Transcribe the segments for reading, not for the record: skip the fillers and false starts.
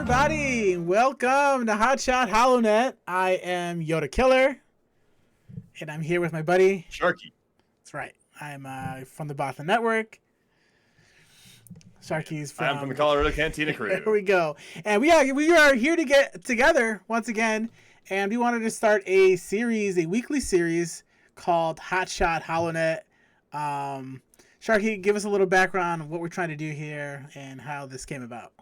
everybody. Welcome to Hot Shot Holonet. I am Yodakiller, and I'm here with my buddy Sharkey. That's right. I'm from the Bothan Network. Sharky's from... I'm from the Colorado Cantina crew. There we go. And we are here to get together once again, and we wanted to start a weekly series called Hot Shot Holonet. Sharky, give us a little background on what we're trying to do here and how this came about.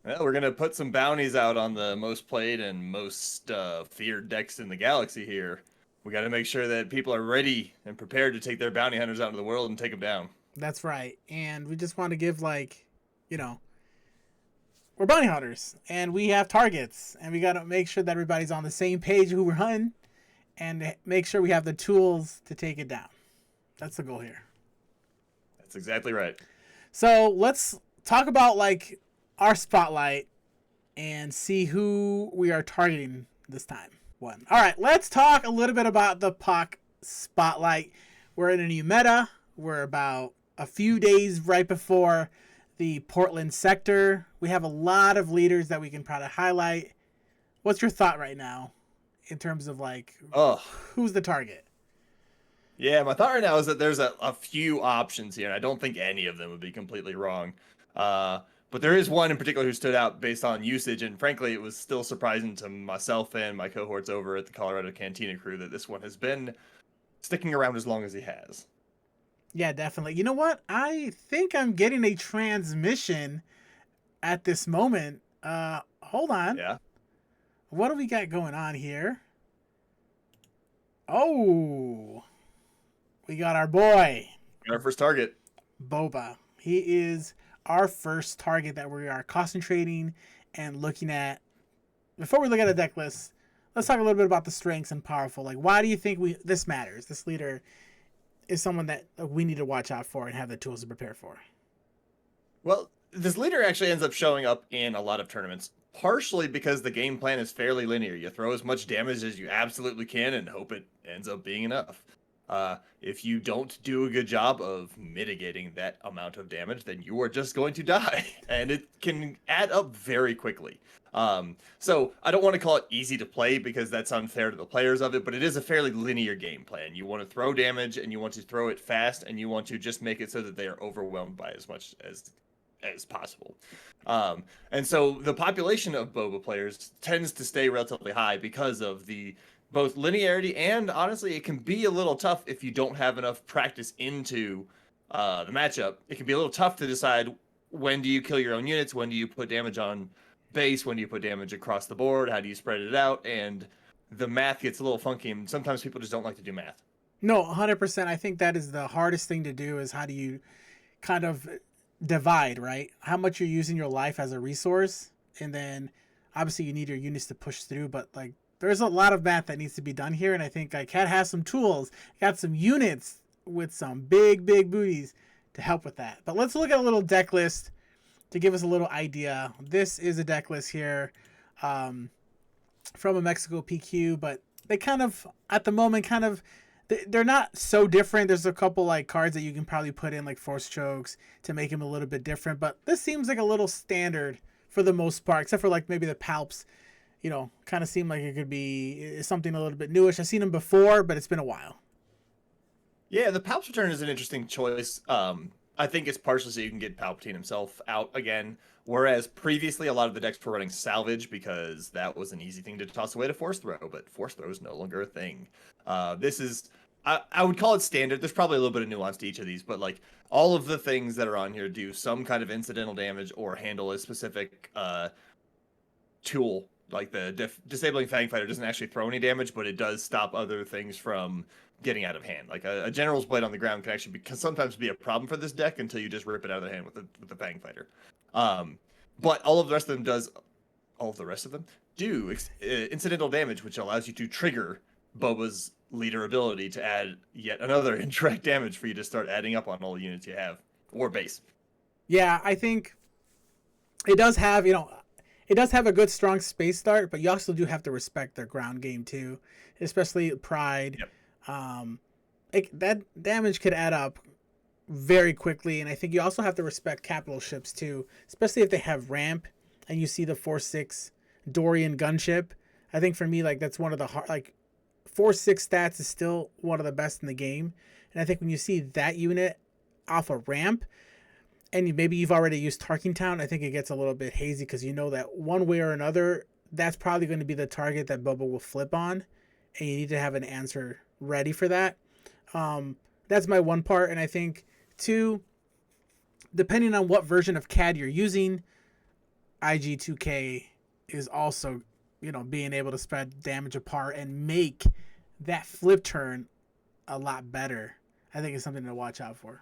Well, we're going to put some bounties out on the most played and most feared decks in the galaxy here. We got to make sure that people are ready and prepared to take their bounty hunters out into the world and take them down. That's right. And we just want to give, we're bounty hunters and we have targets, and we got to make sure that everybody's on the same page who we're hunting and make sure we have the tools to take it down. That's the goal here. That's exactly right. So let's talk about our spotlight and see who we are targeting this time. All right, let's talk a little bit about the puck spotlight. We're in a new meta. We're about a few days right before the Portland sector. We have a lot of leaders that we can probably highlight. What's your thought right now in terms of who's the target? Yeah, my thought right now is that there's a few options here, and I don't think any of them would be completely wrong. But there is one in particular who stood out based on usage, and frankly, it was still surprising to myself and my cohorts over at the Colorado Cantina crew that this one has been sticking around as long as he has. Yeah, definitely. You know what? I think I'm getting a transmission at this moment. Hold on. Yeah. What do we got going on here? Oh, we got our boy. Our first target. Boba. He is our first target that we are concentrating and looking at. Before we look at a deck list, let's talk a little bit about the strengths and powerful. Why do you think this matters? This leader is someone that we need to watch out for and have the tools to prepare for. Well, this leader actually ends up showing up in a lot of tournaments, partially because the game plan is fairly linear. You throw as much damage as you absolutely can and hope it ends up being enough. If you don't do a good job of mitigating that amount of damage, then you are just going to die, and it can add up very quickly. So I don't want to call it easy to play because that's unfair to the players of it, but it is a fairly linear game plan. You want to throw damage, and you want to throw it fast, and you want to just make it so that they are overwhelmed by as much as possible. And so the population of Boba players tends to stay relatively high because of the both linearity, and honestly, it can be a little tough if you don't have enough practice into the matchup. It can be a little tough to decide when do you kill your own units, when do you put damage on base, when do you put damage across the board, how do you spread it out, and the math gets a little funky, and sometimes people just don't like to do math. No, 100%. I think that is the hardest thing to do, is how do you kind of divide, right? How much you're using your life as a resource, and then obviously you need your units to push through, but there's a lot of math that needs to be done here, and I think Cad has some tools, got some units with some big booties to help with that. But let's look at a little deck list to give us a little idea. This is a deck list here from a Mexico PQ, but they kind of, at the moment, they're not so different. There's a couple cards that you can probably put in force chokes to make them a little bit different, but this seems like a little standard for the most part, except for maybe the palps. Kind of seem like it could be something a little bit newish. I've seen them before, but it's been a while. Yeah, the Palps return is an interesting choice. I think it's partially so you can get Palpatine himself out again, whereas previously a lot of the decks were running salvage because that was an easy thing to toss away to force throw, but force throw is no longer a thing. This is, I would call it standard. There's probably a little bit of nuance to each of these, but all of the things that are on here do some kind of incidental damage or handle a specific tool. The disabling Fang Fighter doesn't actually throw any damage, but it does stop other things from getting out of hand. A General's Blade on the ground can actually sometimes be a problem for this deck until you just rip it out of the hand with the Fang Fighter. But all of the rest of them do incidental damage, which allows you to trigger Boba's leader ability to add yet another indirect damage for you to start adding up on all the units you have, or base. Yeah, I think it does have, it does have a good, strong space start, but you also do have to respect their ground game too, especially Pride. Yep. That damage could add up very quickly, and I think you also have to respect capital ships too, especially if they have ramp and you see the 4-6 Dorian gunship. I think for me, like, that's one of the hard, like, 4-6 stats is still one of the best in the game. And I think when you see that unit off a ramp, and maybe you've already used Tarkingtown, I think it gets a little bit hazy because you know that one way or another, that's probably going to be the target that Boba will flip on, and you need to have an answer ready for that. That's my one part, and I think two, depending on what version of CAD you're using, IG2K is also, you know, being able to spread damage apart and make that flip turn a lot better. I think it's something to watch out for.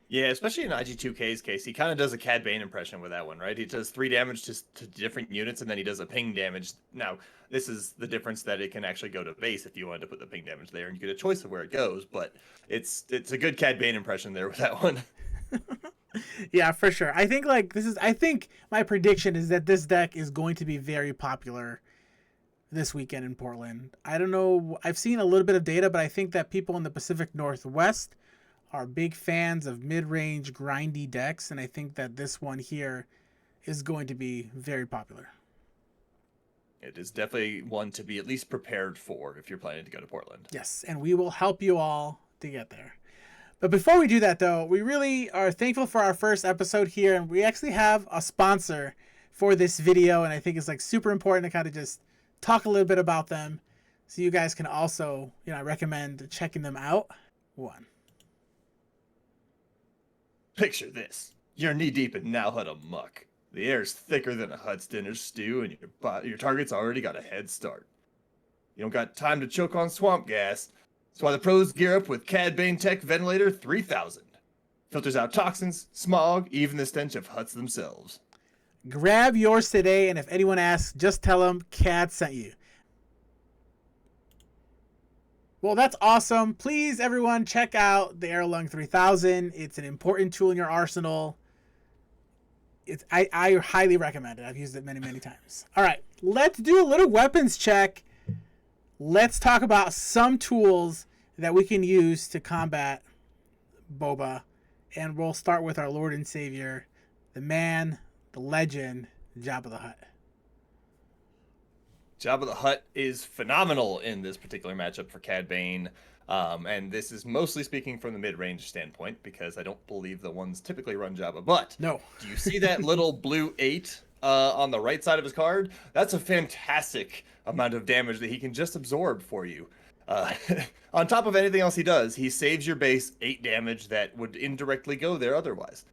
Yeah, especially in IG2K's case, he kind of does a Cad Bane impression with that one, right? He does 3 damage to different units, and then he does a ping damage. Now, this is the difference that it can actually go to base if you wanted to put the ping damage there, and you get a choice of where it goes, but it's a good Cad Bane impression there with that one. Yeah, for sure. I think I think my prediction is that this deck is going to be very popular this weekend in Portland. I don't know. I've seen a little bit of data, but I think that people in the Pacific Northwest are big fans of mid-range grindy decks, and I think that this one here is going to be very popular. It is definitely one to be at least prepared for if you're planning to go to Portland. Yes, and we will help you all to get there. But before we do that, though, we really are thankful for our first episode here, and we actually have a sponsor for this video, and I think it's like super important to kind of just talk a little bit about them so you guys can also, you know, I recommend checking them out. One. Picture this. You're knee-deep in now Hut muck. The air's thicker than a Hut's dinner stew, and your target's already got a head start. You don't got time to choke on swamp gas. That's why the pros gear up with Cad Bane Tech Ventilator 3000. Filters out toxins, smog, even the stench of Huts themselves. Grab yours today, and if anyone asks, just tell them Cad sent you. Well, that's awesome. Please, everyone, check out the Airlung 3000. It's an important tool in your arsenal. I highly recommend it. I've used it many, many times. All right, let's do a little weapons check. Let's talk about some tools that we can use to combat Boba. And we'll start with our Lord and Savior, the man, the legend, Jabba the Hutt. Jabba the Hutt is phenomenal in this particular matchup for Cad Bane. And this is mostly speaking from the mid-range standpoint, because I don't believe the ones typically run Jabba. But no. Do you see that little blue 8 on the right side of his card? That's a fantastic amount of damage that he can just absorb for you. On top of anything else he does, he saves your base 8 damage that would indirectly go there otherwise.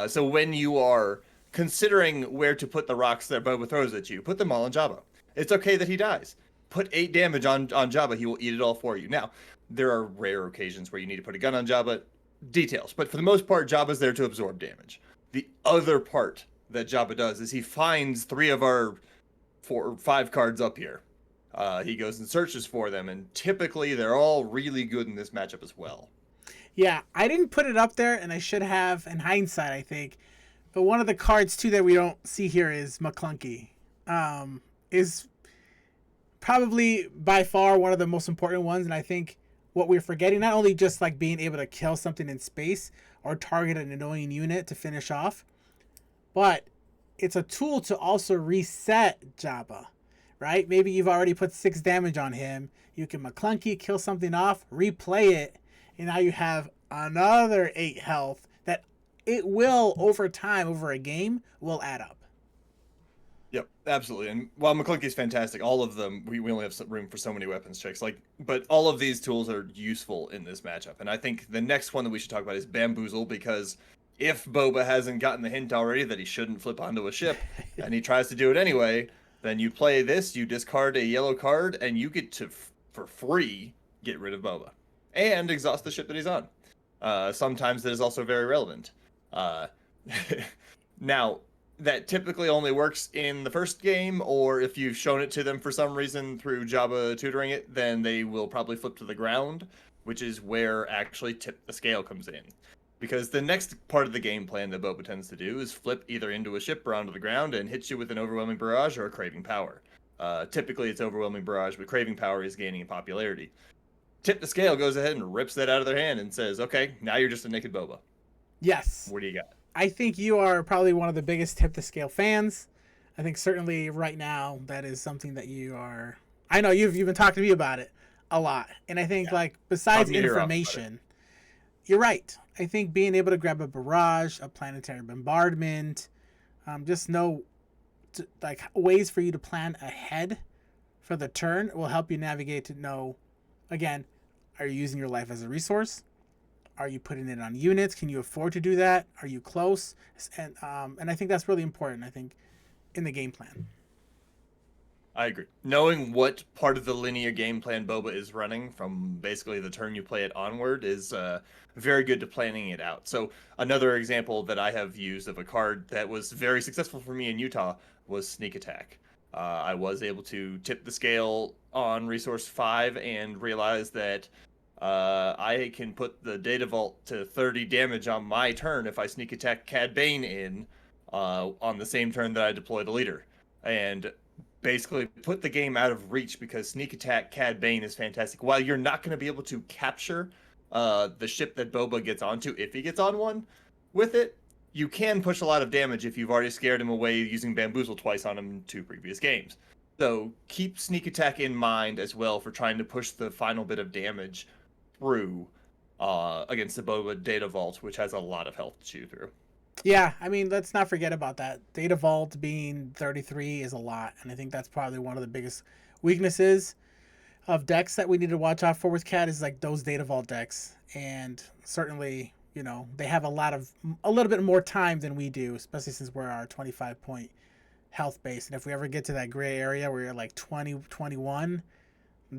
So when you are considering where to put the rocks that Boba throws at you, put them all on Jabba. It's okay that he dies. Put 8 damage on Jabba, he will eat it all for you. Now, there are rare occasions where you need to put a gun on Jabba. Details. But for the most part, Jabba's there to absorb damage. The other part that Jabba does is he finds 3 of our 4 or 5 cards up here. He goes and searches for them, and typically they're all really good in this matchup as well. Yeah, I didn't put it up there, and I should have in hindsight, I think. But one of the cards, too, that we don't see here is McClunky. Is probably by far one of the most important ones, and I think what we're forgetting, not only just like being able to kill something in space or target an annoying unit to finish off, but it's a tool to also reset Jabba, right? Maybe you've already put 6 damage on him. You can McClunky, kill something off, replay it, and now you have another 8 health that it will, over time, over a game, will add up. Yep, absolutely. And while McClunky's fantastic, all of them, we only have some room for so many weapons checks. But all of these tools are useful in this matchup. And I think the next one that we should talk about is Bamboozle, because if Boba hasn't gotten the hint already that he shouldn't flip onto a ship, and he tries to do it anyway, then you play this, you discard a yellow card, and you get to, for free, get rid of Boba. And exhaust the ship that he's on. Sometimes that is also very relevant. Now, that typically only works in the first game, or if you've shown it to them for some reason through Jabba tutoring it, then they will probably flip to the ground, which is where actually Tip the Scale comes in. Because the next part of the game plan that Boba tends to do is flip either into a ship or onto the ground and hit you with an Overwhelming Barrage or a Craving Power. Typically it's Overwhelming Barrage, but Craving Power is gaining in popularity. Tip the Scale goes ahead and rips that out of their hand and says, okay, now you're just a naked Boba. Yes. What do you got? I think you are probably one of the biggest Tip the Scale fans. I think certainly right now that is something that you are. I know you've been talking to me about it a lot, and I think Yeah. like besides Talking your ear off about it. information, you're right. I think being able to grab a barrage, a planetary bombardment, just know like ways for you to plan ahead for the turn will help you navigate to know, again, are you using your life as a resource? Are you putting it on units? Can you afford to do that? Are you close? And I think that's really important. I think in the game plan. I agree. Knowing what part of the linear game plan Boba is running from basically the turn you play it onward is very good to planning it out. So another example that I have used of a card that was very successful for me in Utah was Sneak Attack. I was able to tip the scale on Resource 5 and realize that I can put the Data Vault to 30 damage on my turn if I Sneak Attack Cad Bane in on the same turn that I deploy the leader. And basically put the game out of reach because Sneak Attack Cad Bane is fantastic. While you're not going to be able to capture the ship that Boba gets onto, if he gets on one with it, you can push a lot of damage if you've already scared him away using Bamboozle twice on him in 2 previous games. So keep Sneak Attack in mind as well for trying to push the final bit of damage through against the Boba Data Vault, which has a lot of health to chew through. Yeah, I mean, let's not forget about that. Data Vault being 33 is a lot, and I think that's probably one of the biggest weaknesses of decks that we need to watch out for with Cat is like those Data Vault decks. And certainly, they have a little bit more time than we do, especially since we're our 25-point health base. And if we ever get to that gray area where you're like 20, 21,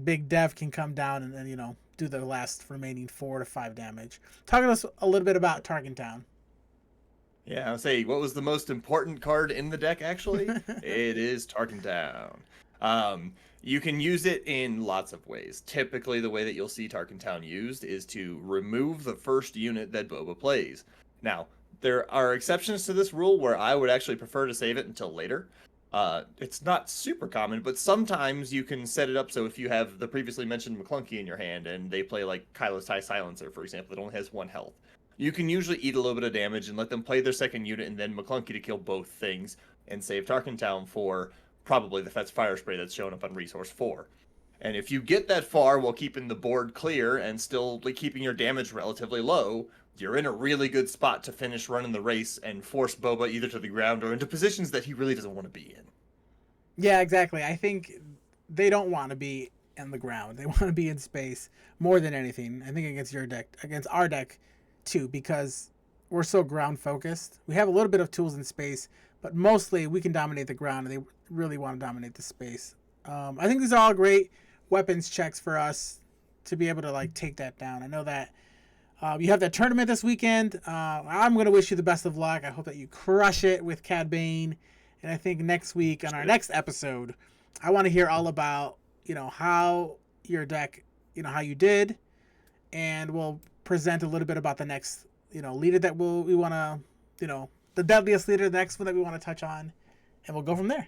Big Dev can come down and do the last remaining 4 to 5 damage. Talking to us a little bit about Target Town. Yeah, I'll say, what was the most important card in the deck, actually? It is Tarkin Town. You can use it in lots of ways. Typically, the way that you'll see Tarkin Town used is to remove the first unit that Boba plays. Now, there are exceptions to this rule where I would actually prefer to save it until later. It's not super common, but sometimes you can set it up so if you have the previously mentioned McClunky in your hand and they play like Kylo's TIE Silencer, for example, that only has 1 health. You can usually eat a little bit of damage and let them play their second unit and then McClunky to kill both things and save Tarkin Town for probably the Fetch Fire Spray that's shown up on Resource 4. And if you get that far while keeping the board clear and still keeping your damage relatively low, you're in a really good spot to finish running the race and force Boba either to the ground or into positions that he really doesn't want to be in. Yeah, exactly. I think they don't want to be in the ground. They want to be in space more than anything. I think against our deck, too, because we're so ground focused. We have a little bit of tools in space, but mostly we can dominate the ground, and they really want to dominate the space. I think these are all great weapons checks for us to be able to take that down. I know that you have that tournament this weekend. I'm going to wish you the best of luck. I hope that you crush it with Cad Bane. And I think next week on our next episode, I want to hear all about how your deck, how you did, and we'll present a little bit about the next leader that we want to the deadliest leader, the next one that we want to touch on, and we'll go from there.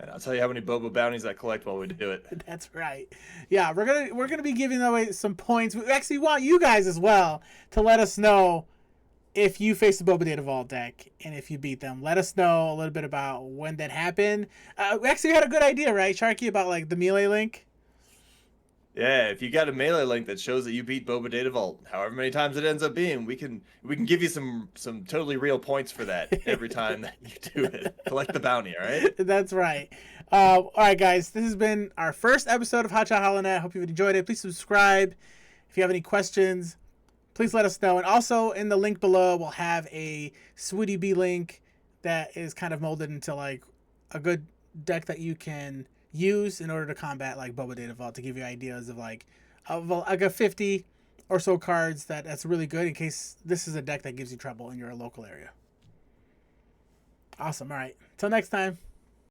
And I'll tell you how many Boba bounties I collect while we do it. That's right. Yeah, we're gonna be giving away some points. We actually want you guys as well to let us know if you face the Boba Data Vault deck and if you beat them. Let us know a little bit about when that happened. We actually had a good idea, right, Sharky, about the melee link. Yeah, if you got a melee link that shows that you beat Boba Data Vault, however many times it ends up being, we can give you some totally real points for that every time that you do it. Collect the bounty, all right? That's right. All right, guys, this has been our first episode of Hot Shot Holonet. I hope you've enjoyed it. Please subscribe. If you have any questions, please let us know. And also in the link below, we'll have a Swooty B link that is kind of molded into a good deck that you can use in order to combat Boba Data Vault, to give you ideas of a 50 or so cards that's really good in case this is a deck that gives you trouble in your local area. Awesome. All right. Till next time.